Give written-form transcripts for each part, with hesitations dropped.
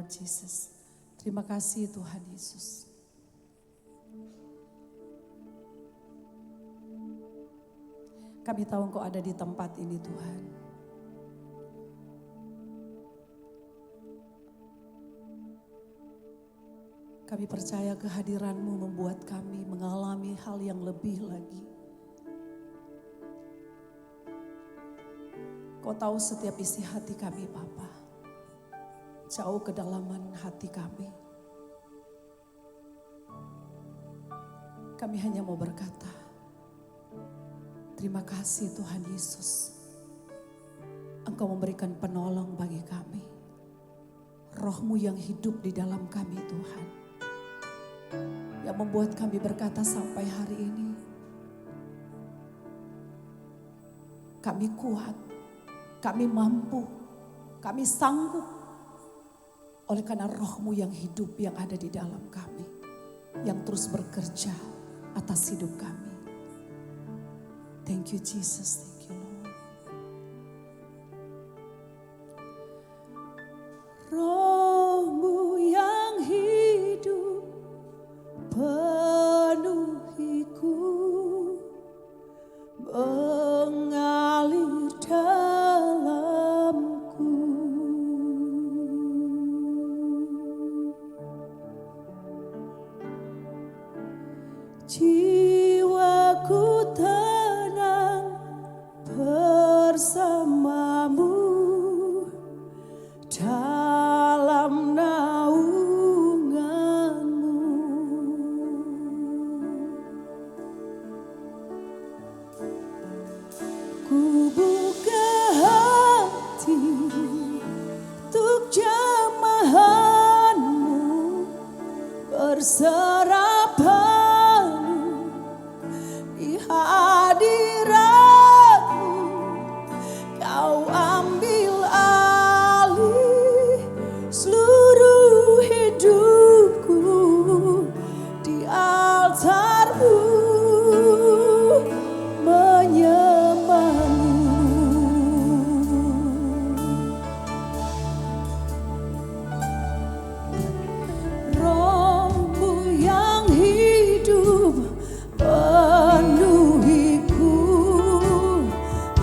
Lord Jesus. Terima kasih Tuhan Yesus. Kami tahu Engkau ada di tempat ini Tuhan. Kami percaya kehadiran-Mu membuat kami mengalami hal yang lebih lagi. Kau tahu setiap isi hati kami Bapa. Jauh kedalaman hati kami. Kami hanya mau berkata, terima kasih Tuhan Yesus. Engkau memberikan penolong bagi kami. Roh-Mu yang hidup di dalam kami Tuhan. Yang membuat kami berkata sampai hari ini. Kami kuat, kami mampu, kami sanggup. Oleh karena Roh-Mu yang hidup yang ada di dalam kami. Yang terus bekerja atas hidup kami. Thank you Jesus, thank you Lord. Roh-Mu yang hidup penuhiku, mengalir dalamku. Jiwaku tenang bersamamu dalam naunganmu. Ku buka hati untuk jamahanmu, berserah penuh di hadiratmu. Kau ambil alih seluruh hidupku di altar-Mu, menyembah-Mu. Roh-Mu yang hidup penuhiku,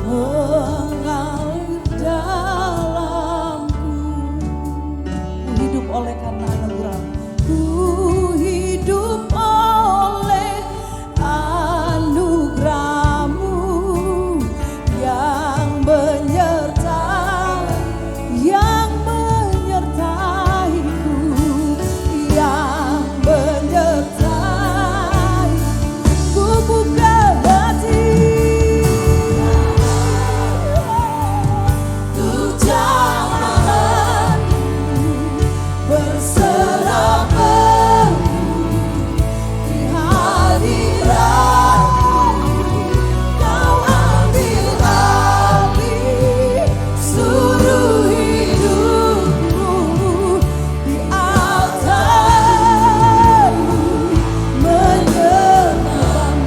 mengalir dalamku. Ku hidup oleh karena anugerah-Mu. Ku hidup oleh anugerah-Mu yang menyertai, yang menyertaiku, yang menyertai. Ku buka hati untuk jamahan-Mu, berserah penuh di hadirat-Mu. Kau ambil alih seluruh hidupku di altar-Mu, menyembah-Mu.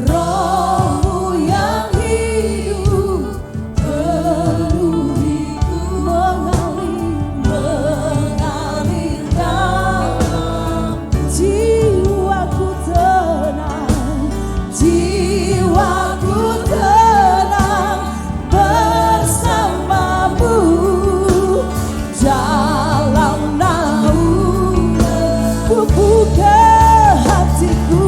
Roh-Mu yang hidup penuhiku, mengalir dalam jiwaku tenang, jiwaku tenang bersama-Mu dalam naungan. Ku buka hatiku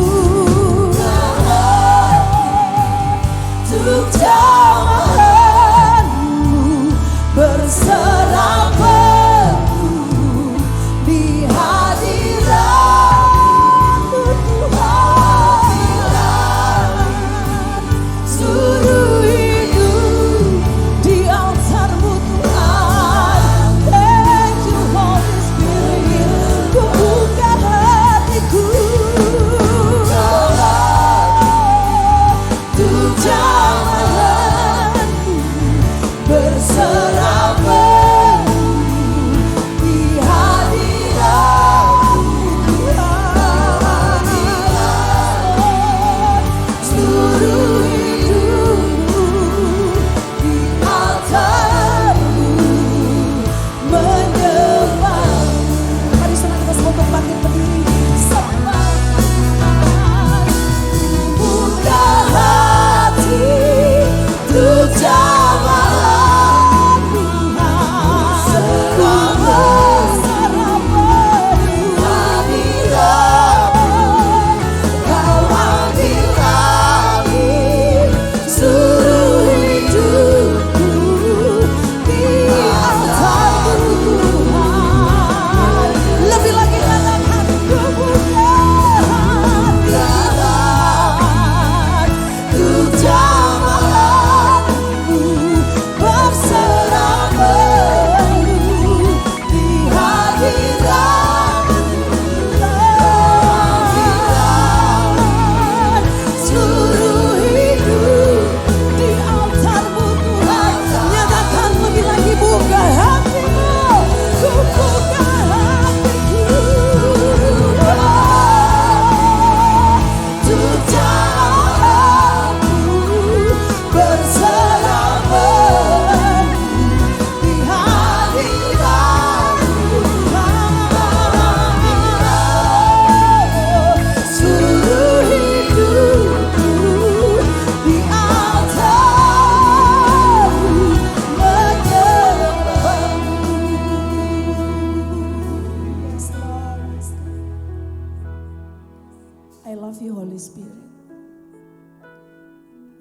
untuk jamahan-Mu, berserah penuh di hadirat-Mu, Tuhan. Seluruh hidup di altar-Mu, Tuhan. Thank you Holy Spirit. Ku buka hatiku untuk jamahan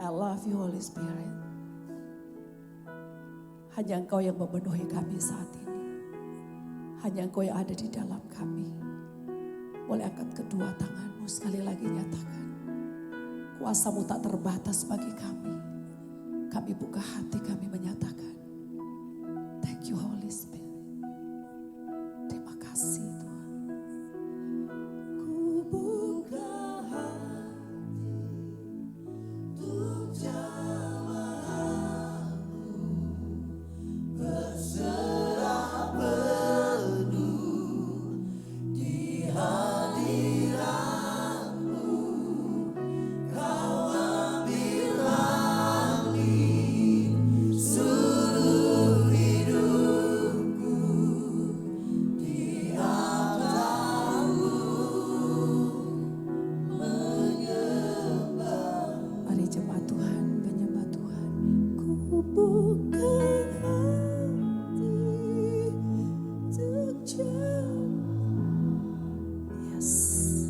I love you Holy Spirit. Hanya Engkau yang memenuhi kami saat ini. Hanya Engkau yang ada di dalam kami. Boleh angkat kedua tanganmu sekali lagi nyatakan. Kuasa-Mu tak terbatas bagi kami. Kami buka hati, kami menyatakan. Thank you Holy Spirit. Terima kasih Tuhan. Ku buka hati untuk jamaah-Mu, berserah penuh di hadirat-Mu. Kau ambil alih seluruh hidupku, di altar-Mu menyembah. Mari jemaat Tuhan, menyembah Tuhan. Ku buka hati untuk Yes.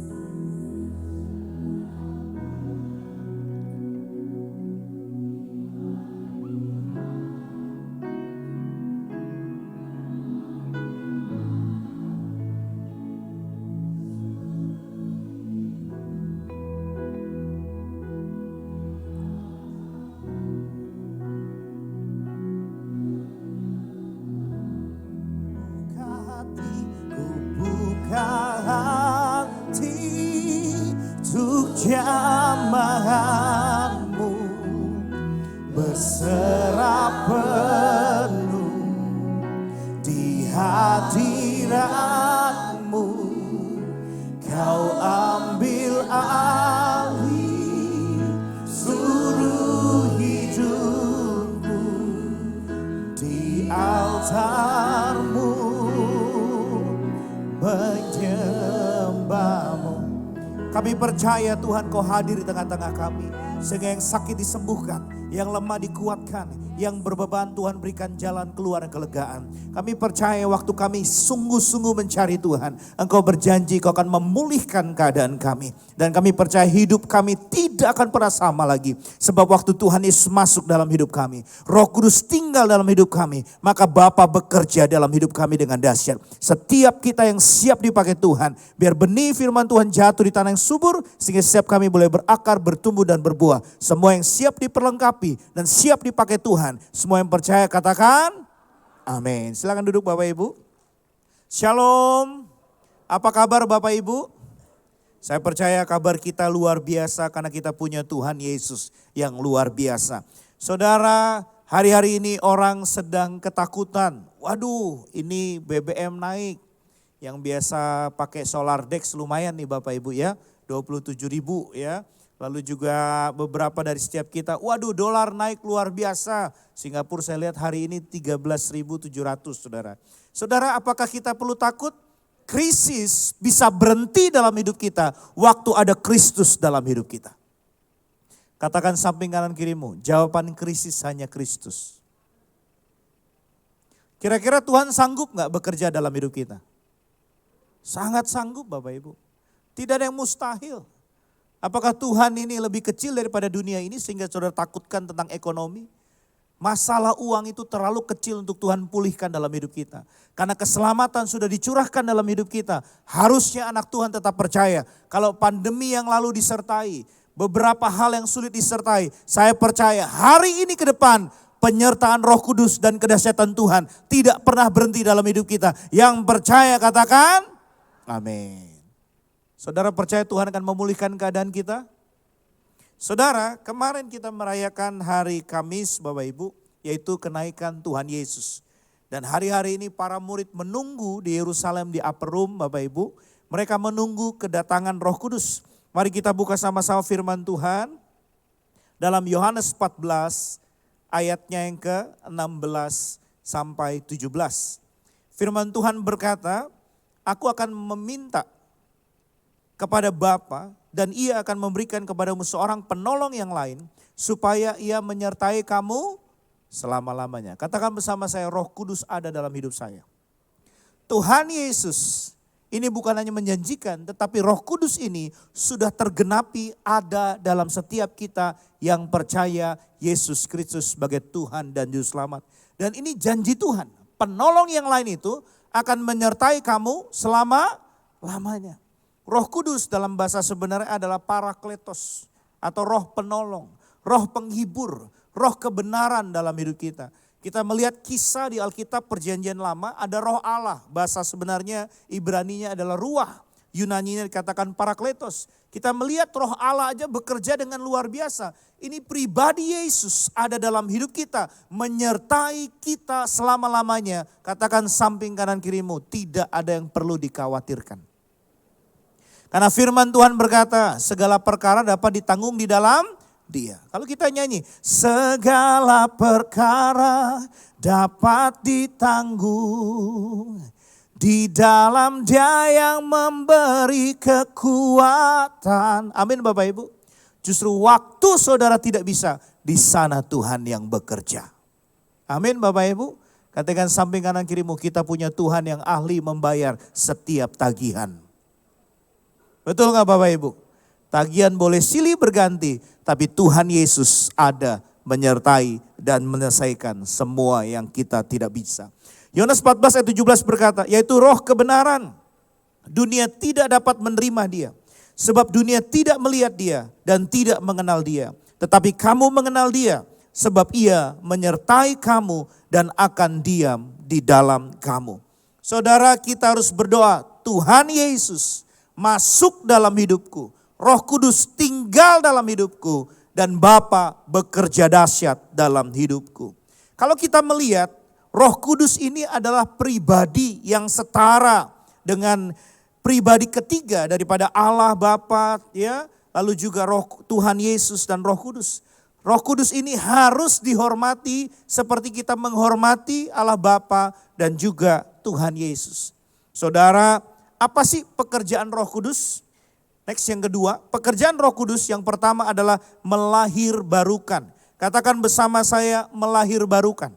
Buka hati untuk jamaah-Mu, berserah penuh di hadirat-Mu. Kau ambil alih seluruh hidupku, di altar-Mu menyembah-Mu. Kami percaya Tuhan Kau hadir di tengah-tengah kami. Sehingga yang sakit disembuhkan, yang lemah dikuatkan, yang berbeban Tuhan berikan jalan keluar dan kelegaan. Kami percaya waktu kami sungguh-sungguh mencari Tuhan, Engkau berjanji Kau akan memulihkan keadaan kami. Dan kami percaya hidup kami tidak akan pernah sama lagi. Sebab waktu Tuhan Yesus masuk dalam hidup kami, Roh Kudus tinggal dalam hidup kami, maka Bapa bekerja dalam hidup kami dengan dahsyat. Setiap kita yang siap dipakai Tuhan, biar benih firman Tuhan jatuh di tanah yang subur, sehingga setiap kami boleh berakar, bertumbuh dan berbuah. Semua yang siap diperlengkapi dan siap dipakai Tuhan. Semua yang percaya katakan amin. Silakan duduk Bapak Ibu. Shalom. Apa kabar Bapak Ibu? Saya percaya kabar kita luar biasa karena kita punya Tuhan Yesus yang luar biasa. Saudara, hari-hari ini orang sedang ketakutan. Waduh, ini BBM naik. Yang biasa pakai solar dex lumayan nih Bapak Ibu ya. 27.000 ya. Lalu juga beberapa dari setiap kita, waduh dolar naik luar biasa. Singapura saya lihat hari ini 13.700 saudara. Saudara, apakah kita perlu takut? Krisis bisa berhenti dalam hidup kita waktu ada Kristus dalam hidup kita. Katakan samping kanan kirimu, jawaban krisis hanya Kristus. Kira-kira Tuhan sanggup gak bekerja dalam hidup kita? Sangat sanggup Bapak Ibu. Tidak ada yang mustahil. Apakah Tuhan ini lebih kecil daripada dunia ini sehingga saudara takutkan tentang ekonomi? Masalah uang itu terlalu kecil untuk Tuhan pulihkan dalam hidup kita. Karena keselamatan sudah dicurahkan dalam hidup kita. Harusnya anak Tuhan tetap percaya. Kalau pandemi yang lalu disertai, beberapa hal yang sulit disertai, saya percaya hari ini ke depan penyertaan Roh Kudus dan kedahsyatan Tuhan tidak pernah berhenti dalam hidup kita. Yang percaya katakan amin. Saudara percaya Tuhan akan memulihkan keadaan kita? Saudara, kemarin kita merayakan hari Kamis Bapak Ibu, yaitu kenaikan Tuhan Yesus. Dan hari-hari ini para murid menunggu di Yerusalem di Upper Room Bapak Ibu. Mereka menunggu kedatangan Roh Kudus. Mari kita buka sama-sama firman Tuhan. Dalam Yohanes 14 ayatnya yang ke-16 sampai 17. Firman Tuhan berkata, aku akan meminta kepada Bapa dan Ia akan memberikan kepadamu seorang penolong yang lain supaya Ia menyertai kamu selama-lamanya. Katakan bersama saya, Roh Kudus ada dalam hidup saya. Tuhan Yesus Ini bukan hanya menjanjikan, tetapi Roh Kudus ini sudah tergenapi ada dalam setiap kita yang percaya Yesus Kristus sebagai Tuhan dan Juru Selamat. Dan ini janji Tuhan, penolong yang lain itu akan menyertai kamu selama-lamanya. Roh Kudus dalam bahasa sebenarnya adalah Parakletos atau roh penolong, roh penghibur, roh kebenaran dalam hidup kita. Kita melihat kisah di Alkitab Perjanjian Lama ada roh Allah. Bahasa sebenarnya Ibraninya adalah ruah. Yunaninya dikatakan Parakletos. Kita melihat roh Allah aja bekerja dengan luar biasa. Ini pribadi Yesus ada dalam hidup kita. Menyertai kita selama-lamanya. Katakan samping kanan kirimu, tidak ada yang perlu dikhawatirkan. Karena firman Tuhan berkata, segala perkara dapat ditanggung di dalam Dia. Kalau kita nyanyi, segala perkara dapat ditanggung di dalam Dia yang memberi kekuatan. Amin Bapak Ibu. Justru waktu saudara tidak bisa, di sana Tuhan yang bekerja. Amin Bapak Ibu. Katakan samping kanan kirimu, kita punya Tuhan yang ahli membayar setiap tagihan. Betul gak Bapak Ibu? Tagihan boleh silih berganti, tapi Tuhan Yesus ada menyertai dan menyelesaikan semua yang kita tidak bisa. Yohanes 14 ayat 17 berkata, yaitu roh kebenaran. Dunia tidak dapat menerima Dia, sebab dunia tidak melihat Dia dan tidak mengenal Dia. Tetapi kamu mengenal Dia, sebab Ia menyertai kamu dan akan diam di dalam kamu. Saudara, kita harus berdoa, Tuhan Yesus masuk dalam hidupku. Roh Kudus tinggal dalam hidupku dan Bapa bekerja dahsyat dalam hidupku. Kalau kita melihat Roh Kudus ini adalah pribadi yang setara dengan pribadi ketiga daripada Allah Bapa, ya, lalu juga Roh Tuhan Yesus dan Roh Kudus. Roh Kudus ini harus dihormati seperti kita menghormati Allah Bapa dan juga Tuhan Yesus. Saudara, apa sih pekerjaan Roh Kudus? Next yang kedua, pekerjaan Roh Kudus yang pertama adalah melahirbarukan. Katakan bersama saya, melahirbarukan.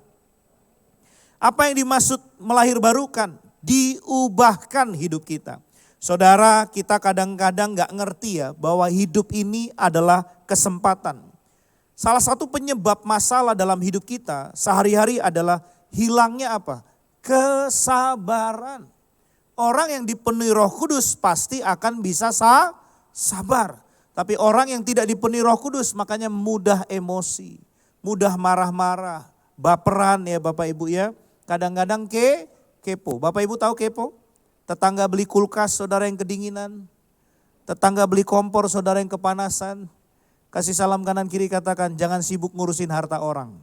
Apa yang dimaksud melahirbarukan? Diubahkan hidup kita. Saudara, kita kadang-kadang gak ngerti ya bahwa hidup ini adalah kesempatan. Salah satu penyebab masalah dalam hidup kita sehari-hari adalah hilangnya apa? Kesabaran. Orang yang dipenuhi Roh Kudus pasti akan bisa sabar. Tapi orang yang tidak dipenuhi Roh Kudus makanya mudah emosi, mudah marah-marah, baperan ya Bapak Ibu ya. Kadang-kadang kepo. Bapak Ibu tahu kepo? Tetangga beli kulkas saudara yang kedinginan. Tetangga beli kompor saudara yang kepanasan. Kasih salam kanan kiri katakan jangan sibuk ngurusin harta orang.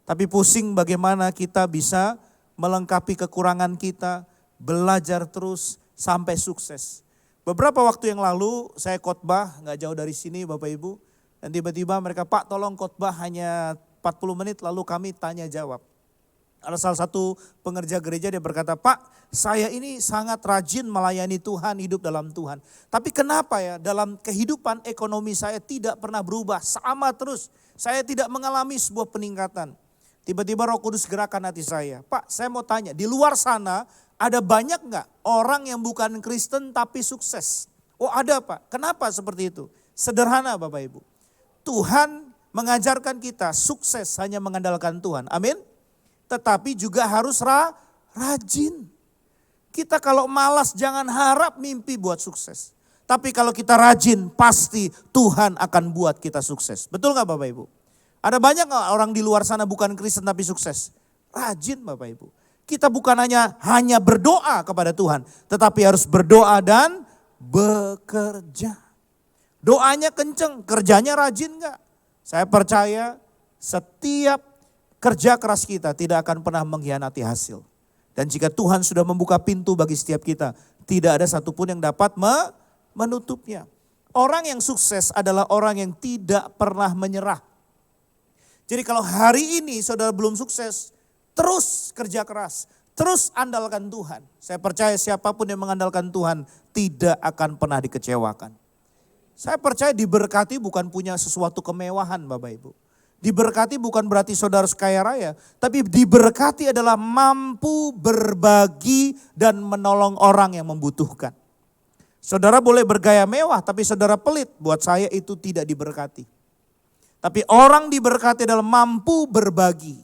Tapi pusing bagaimana kita bisa melengkapi kekurangan kita. Belajar terus sampai sukses. Beberapa waktu yang lalu saya khotbah gak jauh dari sini Bapak Ibu. Dan tiba-tiba mereka, Pak tolong khotbah hanya 40 menit lalu kami tanya jawab. Ada salah satu pengerja gereja dia berkata, Pak saya ini sangat rajin melayani Tuhan, hidup dalam Tuhan. Tapi kenapa ya dalam kehidupan ekonomi saya tidak pernah berubah, sama terus. Saya tidak mengalami sebuah peningkatan. Tiba-tiba Roh Kudus gerakan hati saya. Pak saya mau tanya, di luar sana ada banyak gak orang yang bukan Kristen tapi sukses? Oh ada Pak, kenapa seperti itu? Sederhana Bapak Ibu. Tuhan mengajarkan kita sukses hanya mengandalkan Tuhan, amin. Tetapi juga harus rajin. Kita kalau malas jangan harap mimpi buat sukses. Tapi kalau kita rajin pasti Tuhan akan buat kita sukses. Betul gak Bapak Ibu? Ada banyak gak orang di luar sana bukan Kristen tapi sukses? Rajin Bapak Ibu. Kita bukan hanya berdoa kepada Tuhan, tetapi harus berdoa dan bekerja. Doanya kenceng, kerjanya rajin gak? Saya percaya setiap kerja keras kita tidak akan pernah mengkhianati hasil. Dan jika Tuhan sudah membuka pintu bagi setiap kita, tidak ada satupun yang dapat menutupnya. Orang yang sukses adalah orang yang tidak pernah menyerah. Jadi kalau hari ini saudara belum sukses, terus kerja keras, terus andalkan Tuhan. Saya percaya siapapun yang mengandalkan Tuhan tidak akan pernah dikecewakan. Saya percaya diberkati bukan punya sesuatu kemewahan Bapak Ibu. Diberkati bukan berarti saudara kaya raya, tapi diberkati adalah mampu berbagi dan menolong orang yang membutuhkan. Saudara boleh bergaya mewah, tapi saudara pelit, buat saya itu tidak diberkati. Tapi orang diberkati adalah mampu berbagi.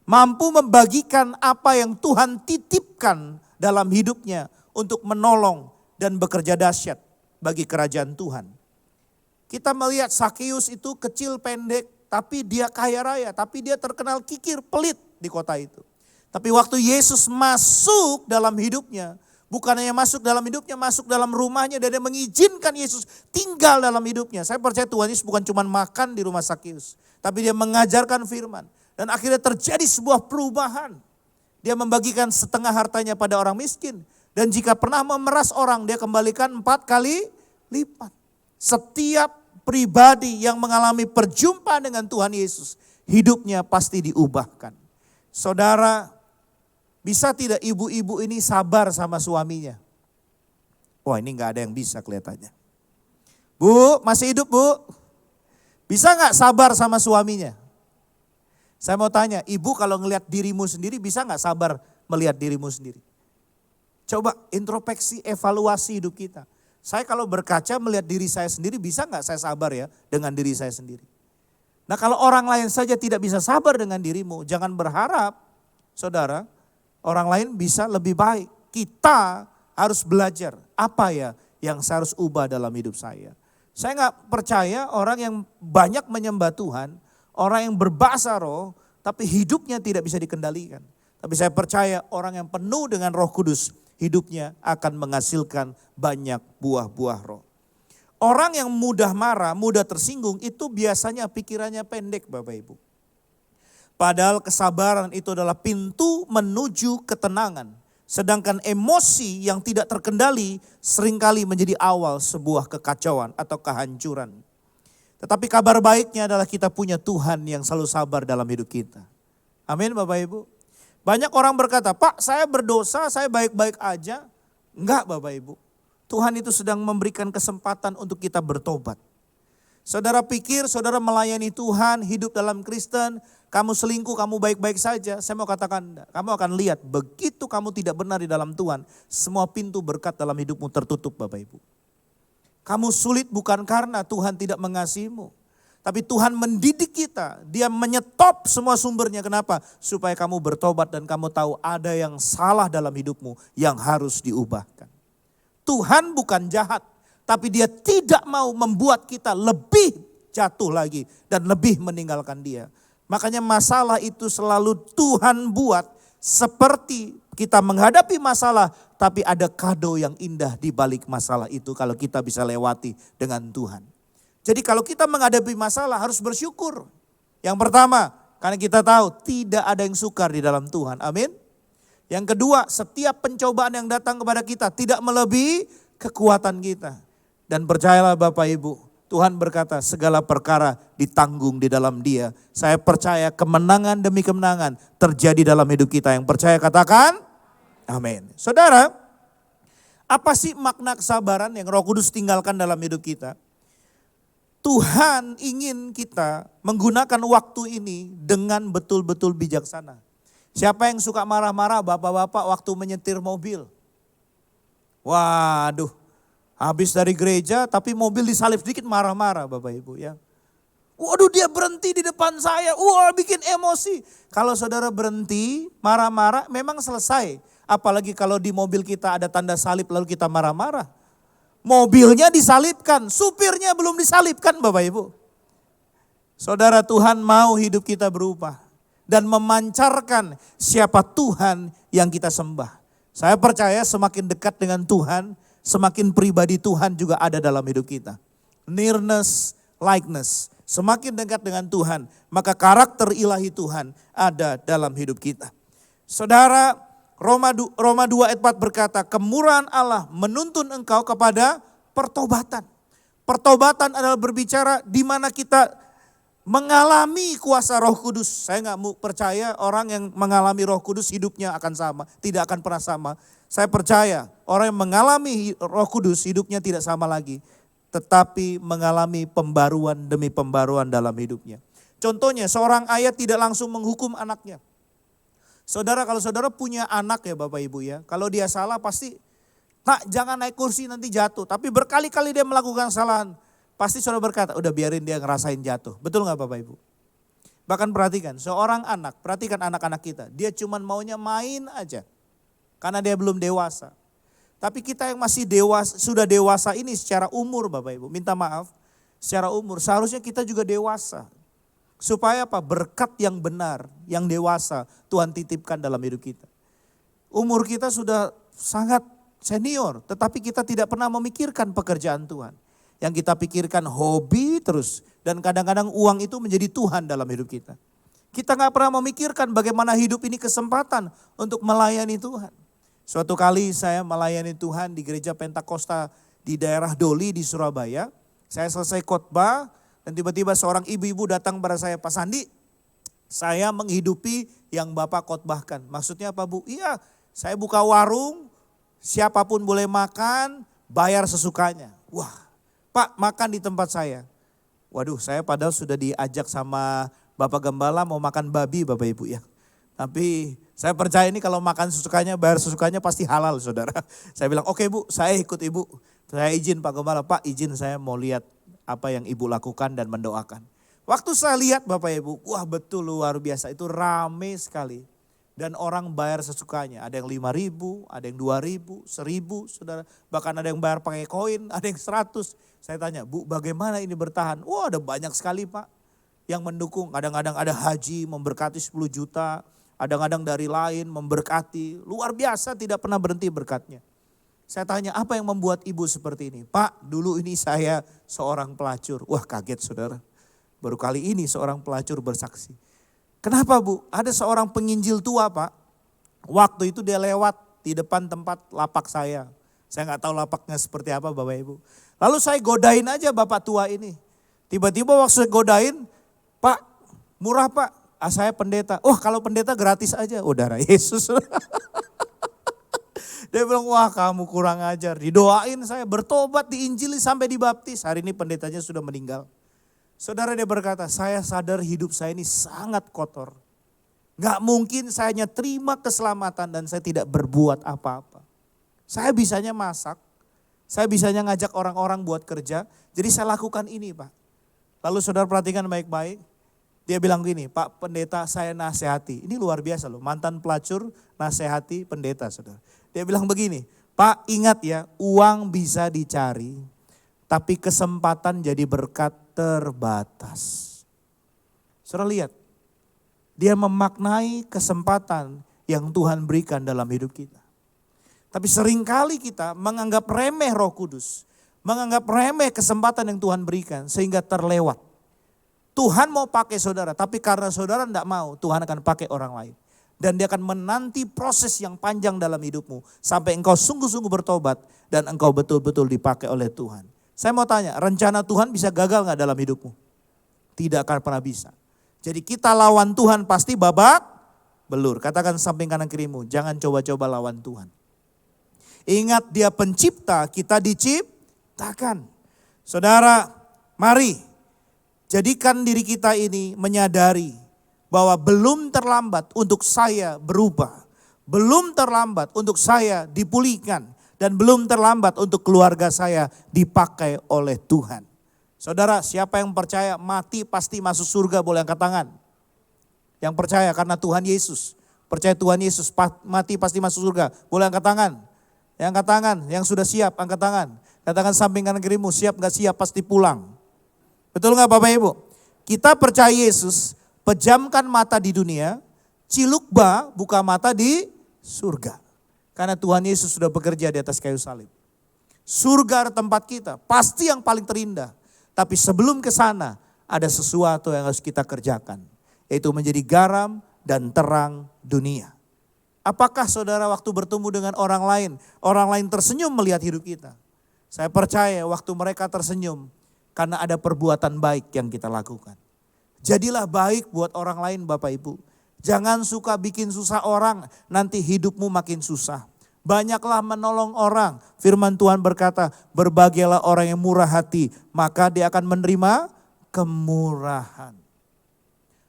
Mampu membagikan apa yang Tuhan titipkan dalam hidupnya untuk menolong dan bekerja dahsyat bagi kerajaan Tuhan. Kita melihat Sakeus itu kecil pendek, tapi dia kaya raya, tapi dia terkenal kikir, pelit di kota itu. Tapi waktu Yesus masuk dalam hidupnya, bukan hanya masuk dalam hidupnya, masuk dalam rumahnya dan dia mengizinkan Yesus tinggal dalam hidupnya. Saya percaya Tuhan Yesus bukan cuma makan di rumah Sakeus, tapi dia mengajarkan firman. Dan akhirnya terjadi sebuah perubahan. Dia membagikan setengah hartanya pada orang miskin. Dan jika pernah memeras orang, dia kembalikan 4 kali lipat. Setiap pribadi yang mengalami perjumpaan dengan Tuhan Yesus, hidupnya pasti diubahkan. Saudara, bisa tidak ibu-ibu ini sabar sama suaminya? Wah, ini gak ada yang bisa kelihatannya. Bu, masih hidup bu? Bisa gak sabar sama suaminya? Saya mau tanya, ibu kalau ngelihat dirimu sendiri bisa gak sabar melihat dirimu sendiri? Coba introspeksi, evaluasi hidup kita. Saya kalau berkaca melihat diri saya sendiri, bisa gak saya sabar ya dengan diri saya sendiri? Nah kalau orang lain saja tidak bisa sabar dengan dirimu, jangan berharap saudara, orang lain bisa lebih baik. Kita harus belajar apa ya yang saya harus ubah dalam hidup saya. Saya gak percaya orang yang banyak menyembah Tuhan, orang yang berbahasa roh, tapi hidupnya tidak bisa dikendalikan. Tapi saya percaya orang yang penuh dengan Roh Kudus, hidupnya akan menghasilkan banyak buah-buah roh. Orang yang mudah marah, mudah tersinggung itu biasanya pikirannya pendek Bapak Ibu. Padahal kesabaran itu adalah pintu menuju ketenangan. Sedangkan emosi yang tidak terkendali seringkali menjadi awal sebuah kekacauan atau kehancuran. Tetapi kabar baiknya adalah kita punya Tuhan yang selalu sabar dalam hidup kita. Amin Bapak Ibu. Banyak orang berkata, Pak saya berdosa, saya baik-baik aja. Enggak Bapak Ibu. Tuhan itu sedang memberikan kesempatan untuk kita bertobat. Saudara pikir saudara melayani Tuhan, hidup dalam Kristen, kamu selingkuh, kamu baik-baik saja. Saya mau katakan, kamu akan lihat begitu kamu tidak benar di dalam Tuhan, semua pintu berkat dalam hidupmu tertutup Bapak Ibu. Kamu sulit bukan karena Tuhan tidak mengasihimu. Tapi Tuhan mendidik kita, dia menyetop semua sumbernya. Kenapa? Supaya kamu bertobat dan kamu tahu ada yang salah dalam hidupmu yang harus diubahkan. Tuhan bukan jahat, tapi dia tidak mau membuat kita lebih jatuh lagi dan lebih meninggalkan dia. Makanya masalah itu selalu Tuhan buat seperti kita menghadapi masalah, tapi ada kado yang indah di balik masalah itu kalau kita bisa lewati dengan Tuhan. Jadi kalau kita menghadapi masalah harus bersyukur. Yang pertama, karena kita tahu tidak ada yang sukar di dalam Tuhan. Amin. Yang kedua, setiap pencobaan yang datang kepada kita tidak melebihi kekuatan kita. Dan percayalah Bapak Ibu, Tuhan berkata segala perkara ditanggung di dalam Dia. Saya percaya kemenangan demi kemenangan terjadi dalam hidup kita. Yang percaya katakan amin. Saudara, apa sih makna kesabaran yang Roh Kudus tinggalkan dalam hidup kita? Tuhan ingin kita menggunakan waktu ini dengan betul-betul bijaksana. Siapa yang suka marah-marah bapak-bapak waktu menyetir mobil? Waduh, habis dari gereja tapi mobil disalip sedikit marah-marah Bapak Ibu ya. Waduh dia berhenti di depan saya, wah bikin emosi. Kalau saudara berhenti marah-marah memang selesai. Apalagi kalau di mobil kita ada tanda salib lalu kita marah-marah. Mobilnya disalibkan, supirnya belum disalibkan Bapak Ibu. Saudara, Tuhan mau hidup kita berubah dan memancarkan siapa Tuhan yang kita sembah. Saya percaya semakin dekat dengan Tuhan, semakin pribadi Tuhan juga ada dalam hidup kita. Nearness, likeness. Semakin dekat dengan Tuhan, maka karakter ilahi Tuhan ada dalam hidup kita. Saudara, Roma 2 ayat 4 berkata, kemurahan Allah menuntun engkau kepada pertobatan. Pertobatan adalah berbicara di mana kita mengalami kuasa Roh Kudus. Saya nggak percaya orang yang mengalami Roh Kudus hidupnya akan sama, tidak akan pernah sama. Saya percaya orang yang mengalami Roh Kudus hidupnya tidak sama lagi, tetapi mengalami pembaruan demi pembaruan dalam hidupnya. Contohnya seorang ayah tidak langsung menghukum anaknya. Saudara, kalau saudara punya anak ya Bapak Ibu ya, kalau dia salah pasti, nak jangan naik kursi nanti jatuh. Tapi berkali-kali dia melakukan kesalahan, pasti saudara berkata, udah biarin dia ngerasain jatuh. Betul gak Bapak Ibu? Bahkan perhatikan, seorang anak, perhatikan anak-anak kita, dia cuman maunya main aja. Karena dia belum dewasa. Tapi kita yang masih dewasa, sudah dewasa ini secara umur Bapak Ibu, minta maaf, secara umur seharusnya kita juga dewasa. Supaya apa? Berkat yang benar, yang dewasa Tuhan titipkan dalam hidup kita. Umur kita sudah sangat senior, tetapi kita tidak pernah memikirkan pekerjaan Tuhan. Yang kita pikirkan hobi terus, dan kadang-kadang uang itu menjadi Tuhan dalam hidup kita. Kita gak pernah memikirkan bagaimana hidup ini kesempatan untuk melayani Tuhan. Suatu kali saya melayani Tuhan di gereja Pentakosta di daerah Doli di Surabaya. Saya selesai khotbah dan tiba-tiba seorang ibu-ibu datang kepada saya, Pak Sandi, saya menghidupi yang Bapak khotbahkan. Maksudnya apa Bu? Iya, saya buka warung, siapapun boleh makan, bayar sesukanya. Wah, Pak makan di tempat saya. Waduh, saya padahal sudah diajak sama Bapak Gembala mau makan babi Bapak Ibu ya. Tapi saya percaya ini kalau makan sesukanya, bayar sesukanya pasti halal saudara. Saya bilang oke Bu, saya ikut Ibu. Saya izin Pak Gembala, Pak izin saya mau lihat apa yang Ibu lakukan dan mendoakan. Waktu saya lihat Bapak Ibu, wah betul luar biasa, itu rame sekali. Dan orang bayar sesukanya, ada yang 5.000, ada yang 2.000, 1.000 saudara. Bahkan ada yang bayar pakai koin, ada yang 100. Saya tanya, Bu bagaimana ini bertahan? Wah ada banyak sekali Pak yang mendukung. Kadang-kadang ada haji memberkati 10 juta. Kadang-kadang dari lain memberkati, luar biasa tidak pernah berhenti berkatnya. Saya tanya apa yang membuat ibu seperti ini? Pak dulu ini saya seorang pelacur. Wah kaget saudara, baru kali ini seorang pelacur bersaksi. Kenapa Bu? Ada seorang penginjil tua Pak, waktu itu dia lewat di depan tempat lapak saya. Saya gak tahu lapaknya seperti apa Bapak Ibu. Lalu saya godain aja Bapak tua ini. Tiba-tiba waktu saya godain, Pak murah Pak. Saya pendeta, kalau pendeta gratis aja, darah Yesus. Dia bilang, wah kamu kurang ajar. Didoain saya, bertobat, diinjili sampai dibaptis. Hari ini pendetanya sudah meninggal. Saudara dia berkata, saya sadar hidup saya ini sangat kotor. Gak mungkin saya hanya terima keselamatan dan saya tidak berbuat apa-apa. Saya bisanya masak, saya bisanya ngajak orang-orang buat kerja. Jadi saya lakukan ini Pak. Lalu saudara perhatikan baik-baik. Dia bilang gini, Pak pendeta saya nasihati. Ini luar biasa loh, mantan pelacur nasihati pendeta saudara. Dia bilang begini, Pak ingat ya uang bisa dicari, tapi kesempatan jadi berkat terbatas. Saudara lihat, dia memaknai kesempatan yang Tuhan berikan dalam hidup kita. Tapi seringkali kita menganggap remeh Roh Kudus, menganggap remeh kesempatan yang Tuhan berikan sehingga terlewat. Tuhan mau pakai saudara, tapi karena saudara tidak mau, Tuhan akan pakai orang lain. Dan dia akan menanti proses yang panjang dalam hidupmu. Sampai engkau sungguh-sungguh bertobat dan engkau betul-betul dipakai oleh Tuhan. Saya mau tanya, rencana Tuhan bisa gagal gak dalam hidupmu? Tidak akan pernah bisa. Jadi kita lawan Tuhan pasti babak belur. Katakan samping kanan kirimu, jangan coba-coba lawan Tuhan. Ingat dia pencipta, kita diciptakan. Saudara, mari. Jadikan diri kita ini menyadari bahwa belum terlambat untuk saya berubah. Belum terlambat untuk saya dipulihkan. Dan belum terlambat untuk keluarga saya dipakai oleh Tuhan. Saudara, siapa yang percaya mati pasti masuk surga boleh angkat tangan. Yang percaya karena Tuhan Yesus. Percaya Tuhan Yesus mati pasti masuk surga. Boleh angkat tangan. Yang angkat tangan, yang sudah siap angkat tangan. Katakan samping kanan kirimu, siap gak siap pasti pulang. Betul gak Bapak Ibu? Kita percaya Yesus, pejamkan mata di dunia, cilukba buka mata di surga. Karena Tuhan Yesus sudah bekerja di atas kayu salib. Surga tempat kita, pasti yang paling terindah. Tapi sebelum ke sana, ada sesuatu yang harus kita kerjakan. Yaitu menjadi garam dan terang dunia. Apakah saudara waktu bertemu dengan orang lain tersenyum melihat hidup kita? Saya percaya waktu mereka tersenyum, karena ada perbuatan baik yang kita lakukan. Jadilah baik buat orang lain Bapak Ibu. Jangan suka bikin susah orang, nanti hidupmu makin susah. Banyaklah menolong orang. Firman Tuhan berkata, berbahagialah orang yang murah hati, maka dia akan menerima kemurahan.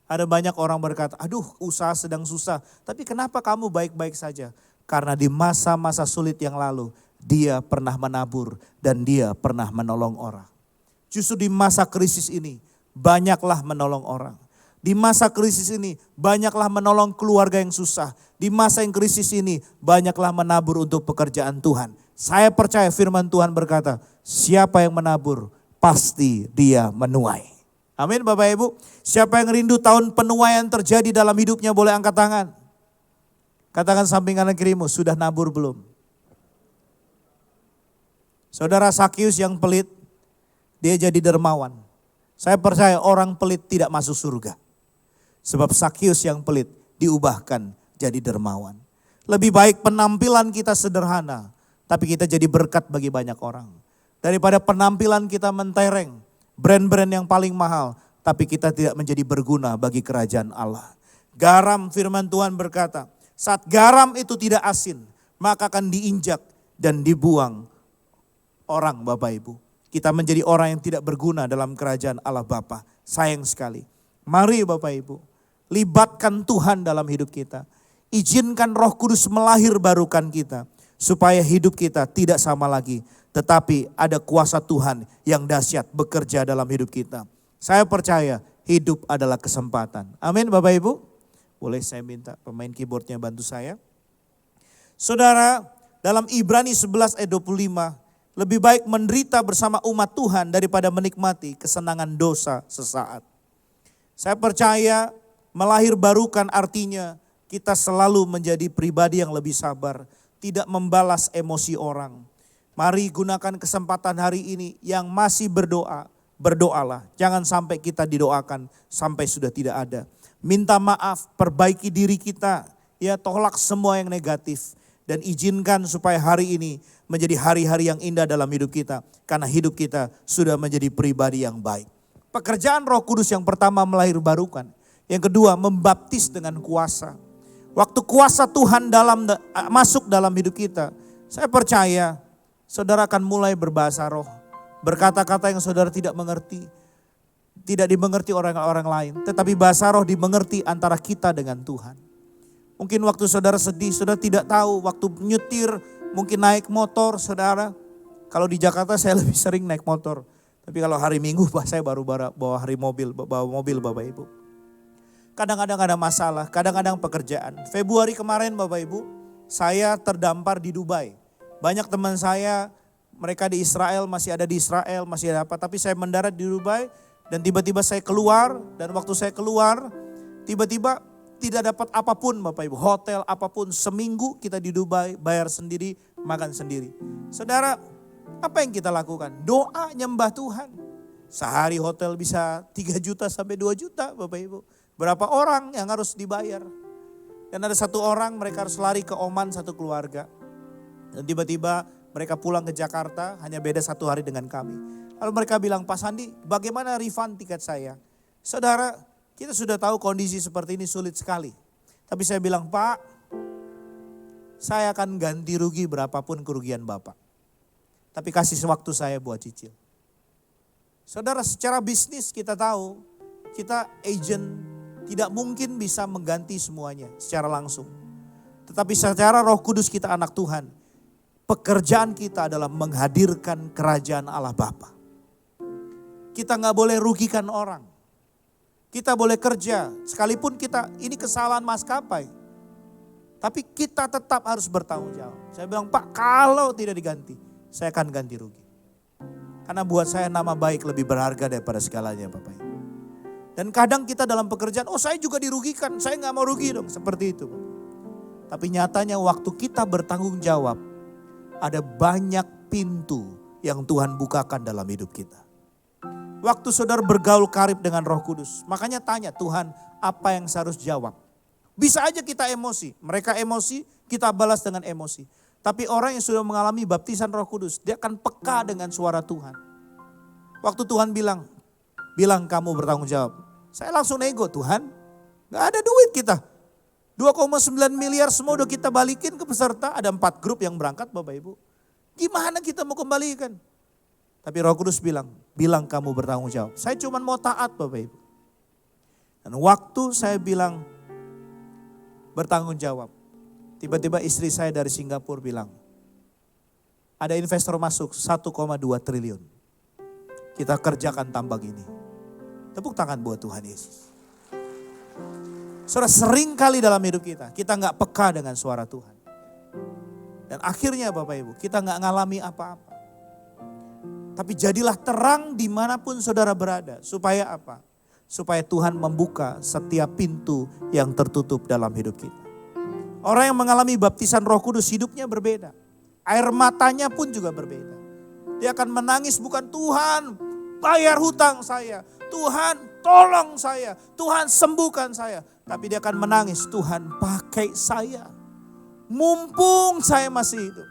Ada banyak orang berkata, aduh usaha sedang susah. Tapi kenapa kamu baik-baik saja? Karena di masa-masa sulit yang lalu, dia pernah menabur dan dia pernah menolong orang. Justru di masa krisis ini, banyaklah menolong orang. Di masa krisis ini, banyaklah menolong keluarga yang susah. Di masa yang krisis ini, banyaklah menabur untuk pekerjaan Tuhan. Saya percaya firman Tuhan berkata, siapa yang menabur, pasti dia menuai. Amin Bapak Ibu. Siapa yang rindu tahun penuaian terjadi dalam hidupnya boleh angkat tangan. Katakan samping kanan kirimu, sudah nabur belum? Saudara Sakius yang pelit, dia jadi dermawan. Saya percaya orang pelit tidak masuk surga. Sebab Sakius yang pelit diubahkan jadi dermawan. Lebih baik penampilan kita sederhana, tapi kita jadi berkat bagi banyak orang. Daripada penampilan kita mentereng, brand-brand yang paling mahal, tapi kita tidak menjadi berguna bagi kerajaan Allah. Garam, firman Tuhan berkata, saat garam itu tidak asin, maka akan diinjak dan dibuang orang Bapak Ibu. Kita menjadi orang yang tidak berguna dalam kerajaan Allah Bapa. Sayang sekali. Mari Bapak Ibu, libatkan Tuhan dalam hidup kita. Izinkan Roh Kudus melahirbarukan kita, supaya hidup kita tidak sama lagi. Tetapi ada kuasa Tuhan yang dahsyat bekerja dalam hidup kita. Saya percaya hidup adalah kesempatan. Amin Bapak Ibu. Boleh saya minta pemain keyboardnya bantu saya. Saudara, dalam Ibrani 11 ayat 25, lebih baik menderita bersama umat Tuhan daripada menikmati kesenangan dosa sesaat. Saya percaya melahirbarukan artinya kita selalu menjadi pribadi yang lebih sabar, tidak membalas emosi orang. Mari gunakan kesempatan hari ini yang masih berdoa, berdoalah. Jangan sampai kita didoakan sampai sudah tidak ada. Minta maaf, perbaiki diri kita, ya tolak semua yang negatif. Dan izinkan supaya hari ini menjadi hari-hari yang indah dalam hidup kita. Karena hidup kita sudah menjadi pribadi yang baik. Pekerjaan Roh Kudus yang pertama melahirbarukan. Yang kedua membaptis dengan kuasa. Waktu kuasa Tuhan masuk dalam hidup kita, saya percaya saudara akan mulai berbahasa roh. Berkata-kata yang saudara tidak mengerti. Tidak dimengerti orang-orang lain. Tetapi bahasa roh dimengerti antara kita dengan Tuhan. Mungkin waktu saudara sedih, saudara tidak tahu. Waktu nyetir, mungkin naik motor saudara. Kalau di Jakarta saya lebih sering naik motor. Tapi kalau hari Minggu saya baru bawa mobil Bapak Ibu. Kadang-kadang ada masalah, kadang-kadang pekerjaan. Februari kemarin Bapak Ibu, saya terdampar di Dubai. Banyak teman saya, mereka di Israel, masih ada di Israel, masih ada apa. Tapi saya mendarat di Dubai dan tiba-tiba saya keluar. Dan waktu saya keluar, tiba-tiba tidak dapat apapun Bapak Ibu. Hotel apapun, seminggu kita di Dubai, bayar sendiri, makan sendiri. Saudara, apa yang kita lakukan? Doa nyembah Tuhan. Sehari hotel bisa 3 juta sampai 2 juta Bapak Ibu. Berapa orang yang harus dibayar? Dan ada satu orang mereka harus lari ke Oman satu keluarga. Dan tiba-tiba mereka pulang ke Jakarta, hanya beda 1 hari dengan kami. Lalu mereka bilang, Pak Sandi bagaimana refund tiket saya? Saudara, kita sudah tahu kondisi seperti ini sulit sekali. Tapi saya bilang, Pak, saya akan ganti rugi berapapun kerugian Bapak. Tapi kasih waktu saya buat cicil. Saudara, secara bisnis kita tahu, kita agent tidak mungkin bisa mengganti semuanya secara langsung. Tetapi secara Roh Kudus kita anak Tuhan. Pekerjaan kita adalah menghadirkan kerajaan Allah Bapa. Kita gak boleh rugikan orang. Kita boleh kerja, sekalipun kita ini kesalahan maskapai. Tapi kita tetap harus bertanggung jawab. Saya bilang, Pak kalau tidak diganti, saya akan ganti rugi. Karena buat saya nama baik lebih berharga daripada segalanya Bapak Ibu. Dan kadang kita dalam pekerjaan, saya juga dirugikan, saya gak mau rugi dong, seperti itu. Tapi nyatanya waktu kita bertanggung jawab, ada banyak pintu yang Tuhan bukakan dalam hidup kita. Waktu saudara bergaul karib dengan Roh Kudus, makanya tanya Tuhan apa yang saya harus jawab. Bisa aja kita emosi, mereka emosi, kita balas dengan emosi. Tapi orang yang sudah mengalami baptisan Roh Kudus, dia akan peka dengan suara Tuhan. Waktu Tuhan bilang kamu bertanggung jawab. Saya langsung nego, Tuhan gak ada duit kita. 2,9 miliar semua udah kita balikin ke peserta. Ada 4 grup yang berangkat Bapak Ibu. Gimana kita mau kembalikan? Tapi Roh Kudus bilang kamu bertanggung jawab. Saya cuma mau taat Bapak Ibu. Dan waktu saya bilang bertanggung jawab, tiba-tiba istri saya dari Singapura bilang, ada investor masuk 1,2 triliun. Kita kerjakan tambang ini. Tepuk tangan buat Tuhan Yesus. Saudara, sering kali dalam hidup kita nggak peka dengan suara Tuhan. Dan akhirnya Bapak Ibu, kita nggak ngalami apa-apa. Tapi jadilah terang dimanapun saudara berada. Supaya apa? Supaya Tuhan membuka setiap pintu yang tertutup dalam hidup kita. Orang yang mengalami baptisan Roh Kudus hidupnya berbeda. Air matanya pun juga berbeda. Dia akan menangis bukan Tuhan bayar hutang saya. Tuhan tolong saya. Tuhan sembuhkan saya. Tapi dia akan menangis, Tuhan pakai saya. Mumpung saya masih hidup.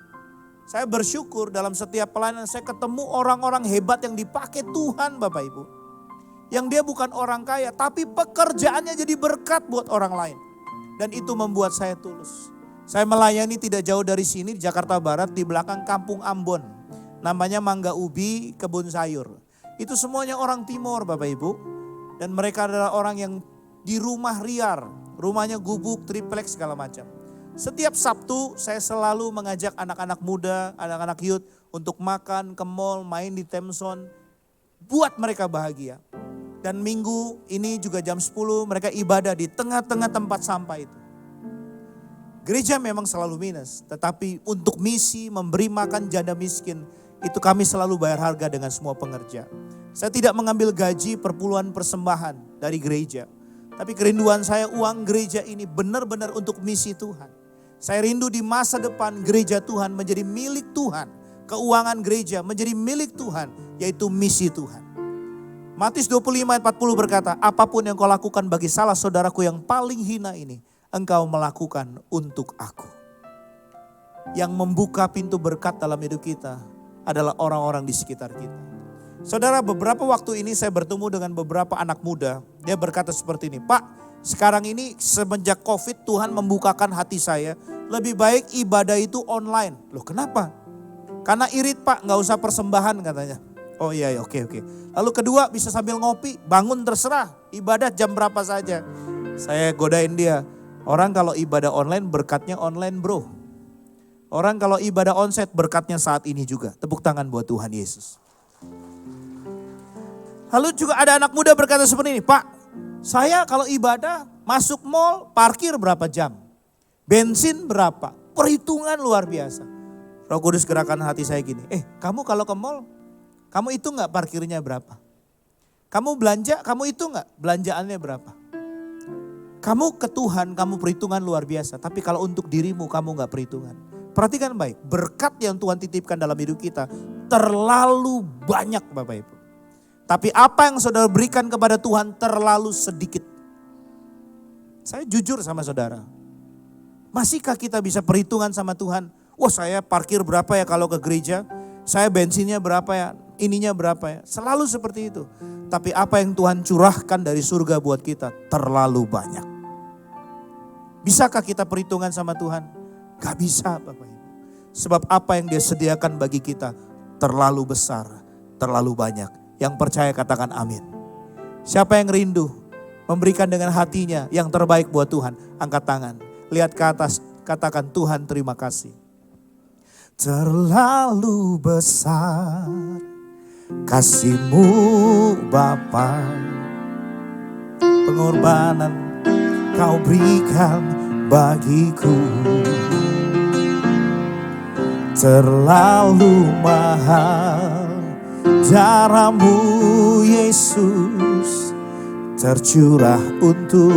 Saya bersyukur dalam setiap pelayanan saya ketemu orang-orang hebat yang dipakai Tuhan Bapak Ibu. Yang dia bukan orang kaya tapi pekerjaannya jadi berkat buat orang lain. Dan itu membuat saya tulus. Saya melayani tidak jauh dari sini di Jakarta Barat di belakang Kampung Ambon. Namanya Mangga Ubi, Kebun Sayur. Itu semuanya orang Timur Bapak Ibu. Dan mereka adalah orang yang di rumah liar. Rumahnya gubuk, tripleks segala macam. Setiap Sabtu saya selalu mengajak anak-anak muda, anak-anak youth untuk makan ke mall, main di Themson. Buat mereka bahagia. Dan minggu ini juga jam 10 mereka ibadah di tengah-tengah tempat sampah itu. Gereja memang selalu minus, tetapi untuk misi memberi makan janda miskin, itu kami selalu bayar harga dengan semua pengerja. Saya tidak mengambil gaji perpuluhan persembahan dari gereja. Tapi kerinduan saya uang gereja ini benar-benar untuk misi Tuhan. Saya rindu di masa depan gereja Tuhan menjadi milik Tuhan. Keuangan gereja menjadi milik Tuhan, yaitu misi Tuhan. Matius 25 ayat 40 berkata, apapun yang kau lakukan bagi salah saudaraku yang paling hina ini, engkau melakukan untuk aku. Yang membuka pintu berkat dalam hidup kita adalah orang-orang di sekitar kita. Saudara, beberapa waktu ini saya bertemu dengan beberapa anak muda. Dia berkata seperti ini, Pak, sekarang ini semenjak COVID Tuhan membukakan hati saya. Lebih baik ibadah itu online. Loh kenapa? Karena irit Pak, gak usah persembahan katanya. Oh iya, oke. Lalu kedua bisa sambil ngopi, bangun terserah. Ibadah jam berapa saja. Saya godain dia. Orang kalau ibadah online berkatnya online bro. Orang kalau ibadah onsite berkatnya saat ini juga. Tepuk tangan buat Tuhan Yesus. Lalu juga ada anak muda berkata seperti ini, Pak, saya kalau ibadah masuk mall parkir berapa jam? Bensin berapa? Perhitungan luar biasa. Roh Kudus gerakan hati saya gini, kamu kalau ke mall, kamu itu gak parkirnya berapa? Kamu belanja, kamu itu gak belanjaannya berapa? Kamu ke Tuhan, kamu perhitungan luar biasa. Tapi kalau untuk dirimu, kamu gak perhitungan. Perhatikan baik, berkat yang Tuhan titipkan dalam hidup kita terlalu banyak Bapak Ibu. Tapi apa yang saudara berikan kepada Tuhan terlalu sedikit. Saya jujur sama saudara. Masihkah kita bisa perhitungan sama Tuhan? Wah saya parkir berapa ya kalau ke gereja? Saya bensinnya berapa ya? Ininya berapa ya? Selalu seperti itu. Tapi apa yang Tuhan curahkan dari surga buat kita terlalu banyak. Bisakah kita perhitungan sama Tuhan? Gak bisa Bapak Ibu. Sebab apa yang dia sediakan bagi kita terlalu besar, terlalu banyak. Yang percaya katakan amin. Siapa yang rindu memberikan dengan hatinya yang terbaik buat Tuhan? Angkat tangan, lihat ke atas, katakan Tuhan terima kasih. Terlalu besar kasih-Mu Bapa, pengorbanan Kau berikan bagiku. Terlalu mahal darah-Mu Yesus, tercurah untuk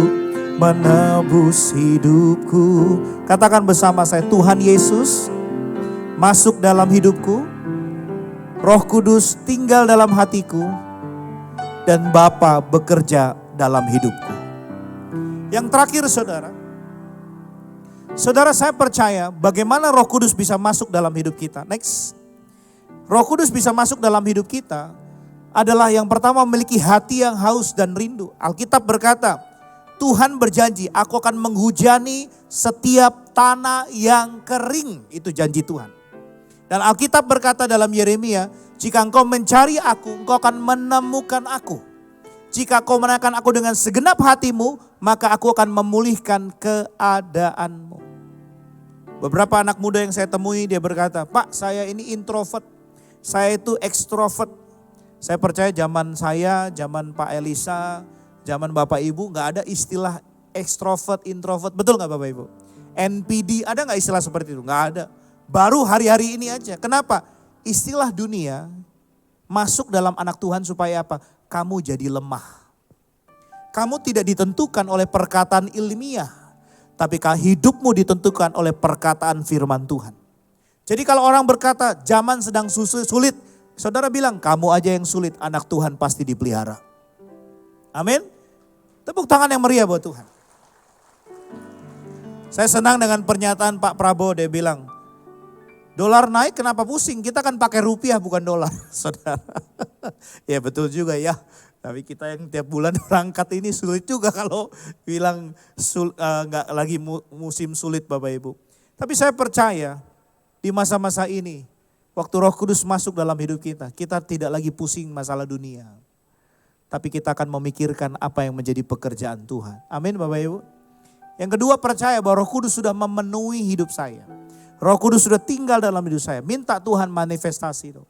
menebus hidupku. Katakan bersama saya, Tuhan Yesus masuk dalam hidupku, Roh Kudus tinggal dalam hatiku, dan Bapa bekerja dalam hidupku. Yang terakhir saudara saya percaya bagaimana Roh Kudus bisa masuk dalam hidup kita. Next. Roh Kudus bisa masuk dalam hidup kita adalah yang pertama memiliki hati yang haus dan rindu. Alkitab berkata, Tuhan berjanji, aku akan menghujani setiap tanah yang kering. Itu janji Tuhan. Dan Alkitab berkata dalam Yeremia, jika engkau mencari aku, engkau akan menemukan aku. Jika kau menanyakan aku dengan segenap hatimu, maka aku akan memulihkan keadaanmu. Beberapa anak muda yang saya temui dia berkata, Pak saya ini introvert, saya itu ekstrovert. Saya percaya zaman saya, zaman Pak Elisa, zaman Bapak Ibu gak ada istilah ekstrovert, introvert. Betul gak Bapak Ibu? NPD ada gak istilah seperti itu? Gak ada. Baru hari-hari ini aja. Kenapa? Istilah dunia masuk dalam anak Tuhan supaya apa? Kamu jadi lemah. Kamu tidak ditentukan oleh perkataan ilmiah. Tapi hidupmu ditentukan oleh perkataan firman Tuhan. Jadi kalau orang berkata zaman sedang sulit, saudara bilang kamu aja yang sulit, anak Tuhan pasti dipelihara. Amin. Tepuk tangan yang meriah buat Tuhan. Saya senang dengan pernyataan Pak Prabowo, dia bilang, dolar naik kenapa pusing? Kita kan pakai rupiah bukan dolar, saudara. Ya betul juga ya. Tapi kita yang tiap bulan berangkat ini sulit juga kalau bilang nggak lagi musim sulit Bapak Ibu. Tapi saya percaya di masa-masa ini, waktu Roh Kudus masuk dalam hidup kita, kita tidak lagi pusing masalah dunia. Tapi kita akan memikirkan apa yang menjadi pekerjaan Tuhan. Amin Bapak Ibu. Yang kedua percaya bahwa Roh Kudus sudah memenuhi hidup saya. Roh Kudus sudah tinggal dalam hidup saya. Minta Tuhan manifestasi itu.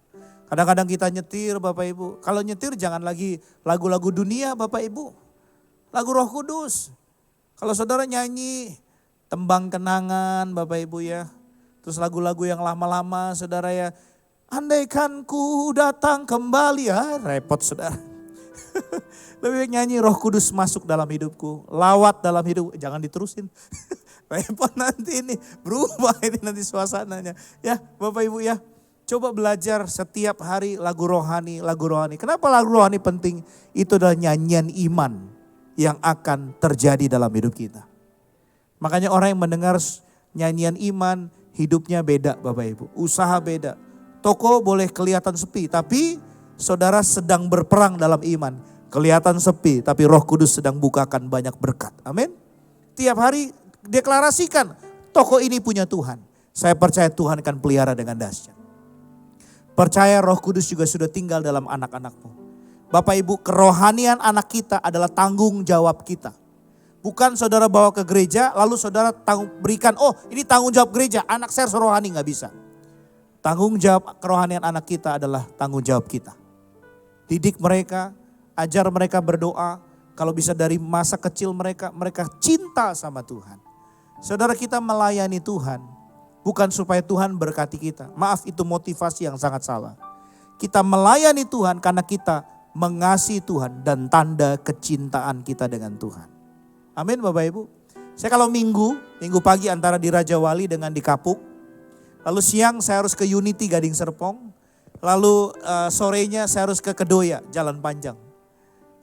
Kadang-kadang kita nyetir Bapak Ibu. Kalau nyetir jangan lagi lagu-lagu dunia Bapak Ibu. Lagu Roh Kudus. Kalau saudara nyanyi tembang kenangan Bapak Ibu ya. Terus lagu-lagu yang lama-lama saudara ya. Andaikan ku datang kembali ya. Repot saudara. Lebih baik nyanyi Roh Kudus masuk dalam hidupku. Lawat dalam hidup. Jangan diterusin. Repot nanti ini. Berubah ini nanti suasananya. Ya Bapak Ibu ya. Coba belajar setiap hari lagu rohani, lagu rohani. Kenapa lagu rohani penting? Itu adalah nyanyian iman yang akan terjadi dalam hidup kita. Makanya orang yang mendengar nyanyian iman, hidupnya beda Bapak Ibu. Usaha beda. Toko boleh kelihatan sepi, tapi saudara sedang berperang dalam iman. Kelihatan sepi, tapi Roh Kudus sedang bukakan banyak berkat. Amin. Tiap hari deklarasikan, toko ini punya Tuhan. Saya percaya Tuhan akan pelihara dengan dahsyat. Percaya Roh Kudus juga sudah tinggal dalam anak-anakmu. Bapak Ibu, kerohanian anak kita adalah tanggung jawab kita. Bukan saudara bawa ke gereja lalu saudara berikan, oh ini tanggung jawab gereja, anak saya rohani, gak bisa. Tanggung jawab kerohanian anak kita adalah tanggung jawab kita. Didik mereka, ajar mereka berdoa. Kalau bisa dari masa kecil mereka cinta sama Tuhan. Saudara kita melayani Tuhan. Bukan supaya Tuhan berkati kita. Maaf itu motivasi yang sangat salah. Kita melayani Tuhan karena kita mengasihi Tuhan dan tanda kecintaan kita dengan Tuhan. Amin Bapak Ibu. Saya kalau minggu pagi antara di Raja Wali dengan di Kapuk. Lalu siang saya harus ke Unity Gading Serpong. Lalu sorenya saya harus ke Kedoya, Jalan Panjang.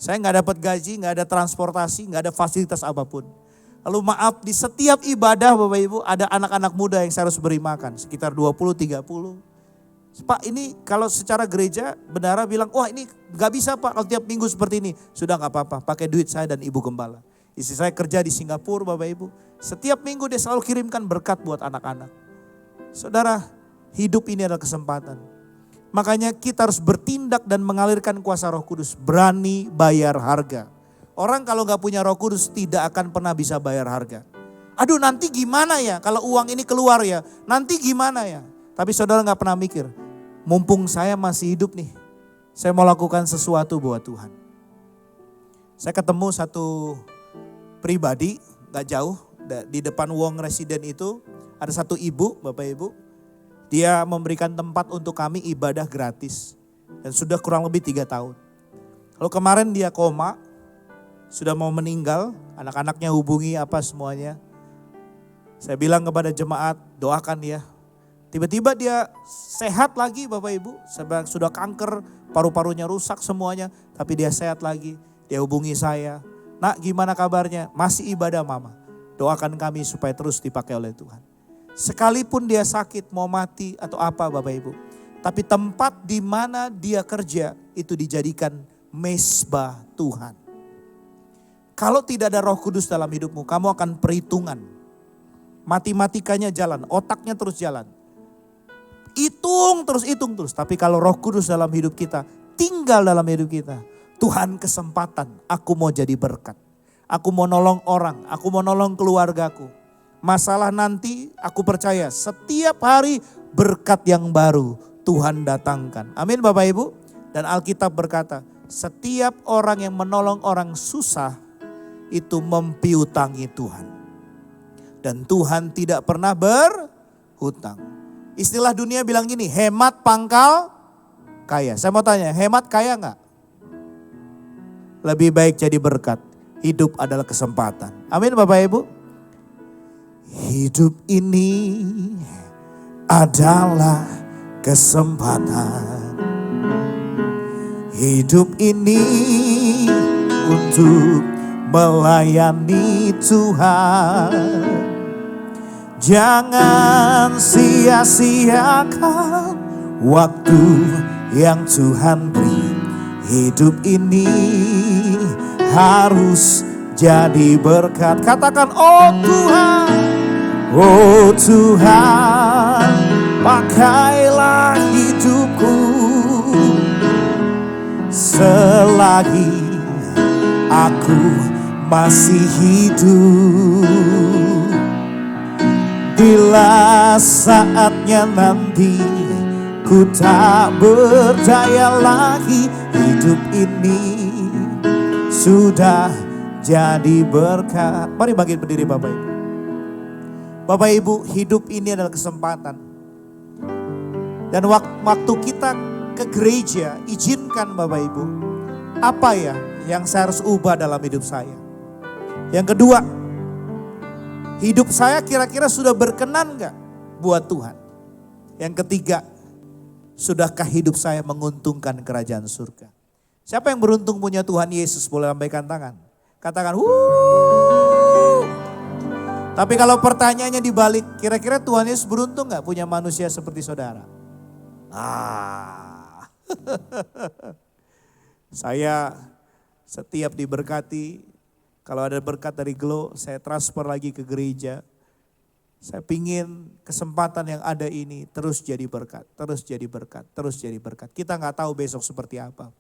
Saya gak dapat gaji, gak ada transportasi, gak ada fasilitas apapun. Lalu maaf di setiap ibadah Bapak Ibu ada anak-anak muda yang saya harus beri makan. Sekitar 20-30. Pak ini kalau secara gereja bendara bilang wah ini gak bisa Pak kalau tiap minggu seperti ini. Sudah gak apa-apa pakai duit saya dan Ibu Gembala. Istri saya kerja di Singapura Bapak Ibu. Setiap minggu dia selalu kirimkan berkat buat anak-anak. Saudara hidup ini adalah kesempatan. Makanya kita harus bertindak dan mengalirkan kuasa Roh Kudus. Berani bayar harga. Orang kalau gak punya Roh Kudus tidak akan pernah bisa bayar harga. Aduh nanti gimana ya kalau uang ini keluar ya. Nanti gimana ya. Tapi saudara gak pernah mikir. Mumpung saya masih hidup nih. Saya mau lakukan sesuatu buat Tuhan. Saya ketemu satu pribadi gak jauh. Di depan Wong Residen itu ada satu ibu Bapak Ibu. Dia memberikan tempat untuk kami ibadah gratis. Dan sudah kurang lebih 3 tahun. Lalu kemarin dia koma. Sudah mau meninggal, anak-anaknya hubungi apa semuanya. Saya bilang kepada jemaat, doakan dia. Tiba-tiba dia sehat lagi Bapak Ibu. Sudah kanker, paru-parunya rusak semuanya. Tapi dia sehat lagi, dia hubungi saya. Nak gimana kabarnya? Masih ibadah mama. Doakan kami supaya terus dipakai oleh Tuhan. Sekalipun dia sakit, mau mati atau apa Bapak Ibu. Tapi tempat di mana dia kerja itu dijadikan mesbah Tuhan. Kalau tidak ada Roh Kudus dalam hidupmu, kamu akan perhitungan. Matematikanya jalan, otaknya terus jalan. Hitung terus. Tapi kalau Roh Kudus dalam hidup kita, tinggal dalam hidup kita. Tuhan kesempatan, aku mau jadi berkat. Aku mau nolong orang, aku mau nolong keluargaku. Masalah nanti aku percaya setiap hari berkat yang baru Tuhan datangkan. Amin Bapak Ibu. Dan Alkitab berkata, setiap orang yang menolong orang susah itu mempiutangi Tuhan. Dan Tuhan tidak pernah berhutang. Istilah dunia bilang gini, hemat pangkal kaya. Saya mau tanya, hemat kaya enggak? Lebih baik jadi berkat. Hidup adalah kesempatan. Amin Bapak Ibu. Hidup ini adalah kesempatan. Hidup ini untuk melayani Tuhan. Jangan sia-siakan waktu yang Tuhan beri. Hidup ini harus jadi berkat. Katakan, oh Tuhan, oh Tuhan, pakailah hidupku selagi aku masih hidup. Bila saatnya nanti ku tak berdaya lagi, hidup ini sudah jadi berkat. Mari bangkit berdiri Bapak Ibu. Bapak Ibu, hidup ini adalah kesempatan. Dan waktu kita ke gereja, izinkan Bapak Ibu, apa ya yang saya harus ubah dalam hidup saya. Yang kedua, hidup saya kira-kira sudah berkenan gak buat Tuhan. Yang ketiga, sudahkah hidup saya menguntungkan kerajaan surga. Siapa yang beruntung punya Tuhan Yesus, boleh lambaikan tangan. Katakan, wuuu. Tapi kalau pertanyaannya dibalik, kira-kira Tuhan Yesus beruntung gak punya manusia seperti saudara? Saya setiap diberkati, kalau ada berkat dari Glow, saya transfer lagi ke gereja. Saya pingin kesempatan yang ada ini terus jadi berkat, terus jadi berkat, terus jadi berkat. Kita gak tahu besok seperti apa.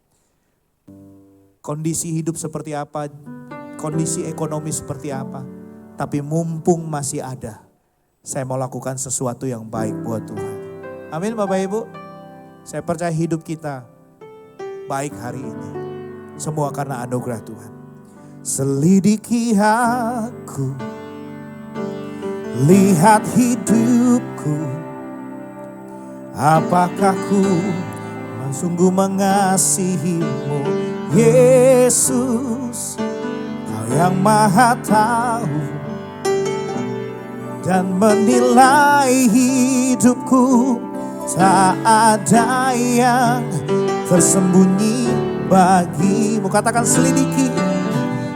Kondisi hidup seperti apa, kondisi ekonomi seperti apa. Tapi mumpung masih ada, saya mau lakukan sesuatu yang baik buat Tuhan. Amin Bapak Ibu. Saya percaya hidup kita baik hari ini. Semua karena anugerah Tuhan. Selidiki aku, lihat hidupku. Apakah ku sungguh mengasihimu, Yesus, Kau yang maha tahu dan menilai hidupku. Tak ada yang tersembunyi bagimu. Katakan, selidiki,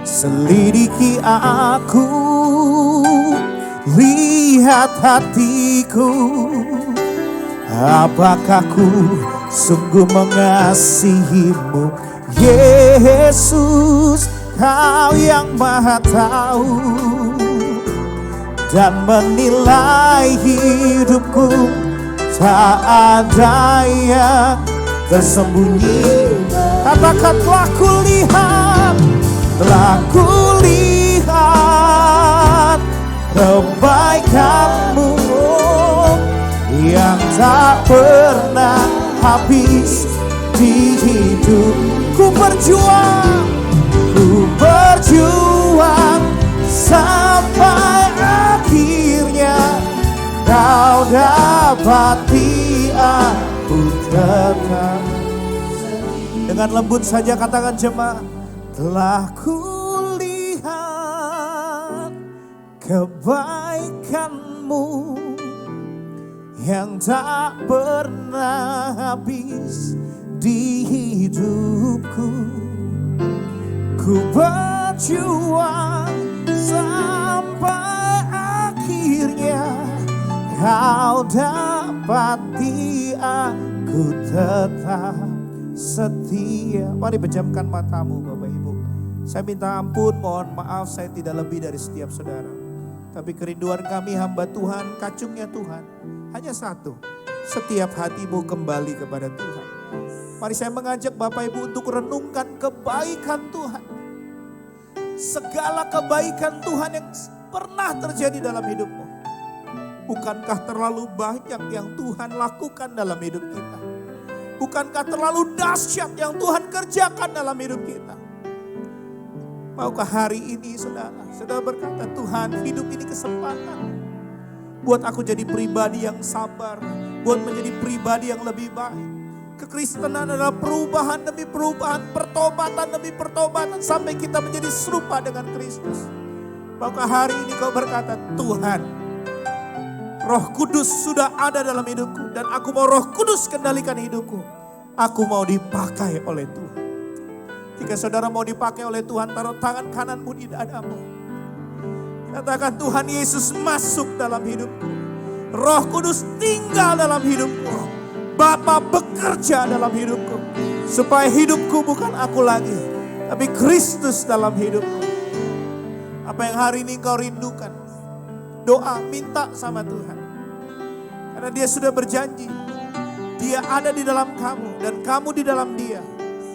selidiki aku, lihat hatiku. Apakah ku sungguh mengasihimu, Yesus, Kau yang maha tahu dan menilai hidupku. Tak ada yang tersembunyi. Katakan, telah kulihat kebaikan-Mu yang tak pernah habis di hidupku. Berjuang sampai akhirnya. Kau dapati aku tetap. Dengan lembut saja katakan jemaat, telah kulihat kebaikan-Mu yang tak pernah habis di hidupku. Ku berjuang sampai akhirnya. Kau dapati aku tetap setia. Mari pejamkan matamu Bapak Ibu. Saya minta ampun, mohon maaf saya tidak lebih dari setiap saudara. Tapi kerinduan kami hamba Tuhan, kacungnya Tuhan, hanya satu. Setiap hatimu kembali kepada Tuhan. Mari saya mengajak Bapak Ibu untuk renungkan kebaikan Tuhan. Segala kebaikan Tuhan yang pernah terjadi dalam hidupmu. Bukankah terlalu banyak yang Tuhan lakukan dalam hidup kita? Bukankah terlalu dahsyat yang Tuhan kerjakan dalam hidup kita? Maukah hari ini saudara berkata, Tuhan, hidup ini kesempatan. Buat aku jadi pribadi yang sabar. Buat menjadi pribadi yang lebih baik. Kekristenan adalah perubahan demi perubahan, pertobatan demi pertobatan, sampai kita menjadi serupa dengan Kristus. Maukah hari ini kau berkata, Tuhan, Roh Kudus sudah ada dalam hidupku. Dan aku mau Roh Kudus kendalikan hidupku. Aku mau dipakai oleh Tuhan. Jika saudara mau dipakai oleh Tuhan, taruh tangan kananmu di dadamu. Katakan, Tuhan Yesus masuk dalam hidupku. Roh Kudus tinggal dalam hidupku. Bapa bekerja dalam hidupku. Supaya hidupku bukan aku lagi, tapi Kristus dalam hidupku. Apa yang hari ini kau rindukan? Doa, minta sama Tuhan. Karena Dia sudah berjanji. Dia ada di dalam kamu dan kamu di dalam Dia.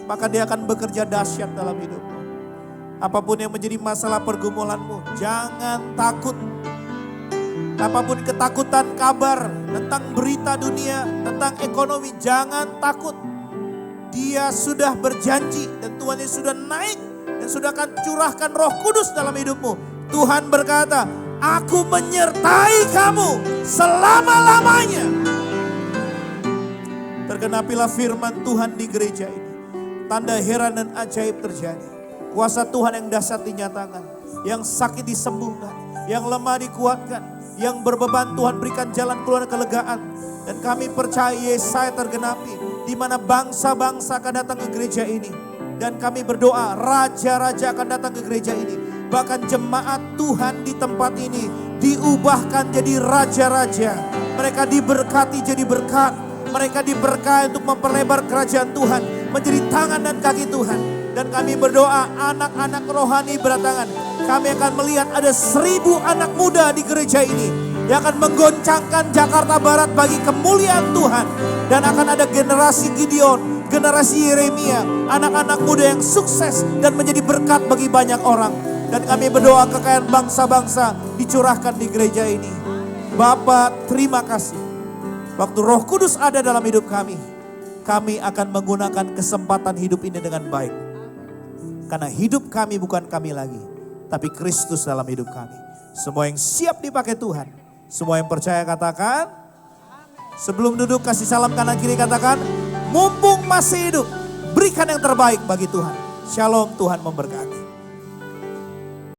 Maka Dia akan bekerja dahsyat dalam hidupmu. Apapun yang menjadi masalah pergumulanmu, jangan takut. Apapun ketakutan kabar tentang berita dunia, tentang ekonomi, jangan takut. Dia sudah berjanji dan Tuhan yang sudah naik dan sudah akan curahkan Roh Kudus dalam hidupmu. Tuhan berkata, aku menyertai kamu selama-lamanya. Tergenapilah firman Tuhan di gereja ini. Tanda heran dan ajaib terjadi. Kuasa Tuhan yang dahsyat dinyatakan. Yang sakit disembuhkan. Yang lemah dikuatkan. Yang berbeban Tuhan berikan jalan keluar kelegaan. Dan kami percaya Yesaya tergenapi. Di mana bangsa-bangsa akan datang ke gereja ini. Dan kami berdoa raja-raja akan datang ke gereja ini. Bahkan jemaat Tuhan di tempat ini diubahkan jadi raja-raja. Mereka diberkati jadi berkat. Mereka diberkati untuk memperlebar kerajaan Tuhan. Menjadi tangan dan kaki Tuhan. Dan kami berdoa anak-anak rohani berdatangan. Kami akan melihat ada 1000 anak muda di gereja ini. Yang akan menggoncangkan Jakarta Barat bagi kemuliaan Tuhan. Dan akan ada generasi Gideon, generasi Yeremia. Anak-anak muda yang sukses dan menjadi berkat bagi banyak orang. Dan kami berdoa kekayaan bangsa-bangsa dicurahkan di gereja ini. Bapa, terima kasih. Waktu Roh Kudus ada dalam hidup kami akan menggunakan kesempatan hidup ini dengan baik. Karena hidup kami bukan kami lagi, tapi Kristus dalam hidup kami. Semua yang siap dipakai Tuhan, semua yang percaya katakan, sebelum duduk kasih salam kanan kiri katakan, mumpung masih hidup, berikan yang terbaik bagi Tuhan. Shalom, Tuhan memberkati.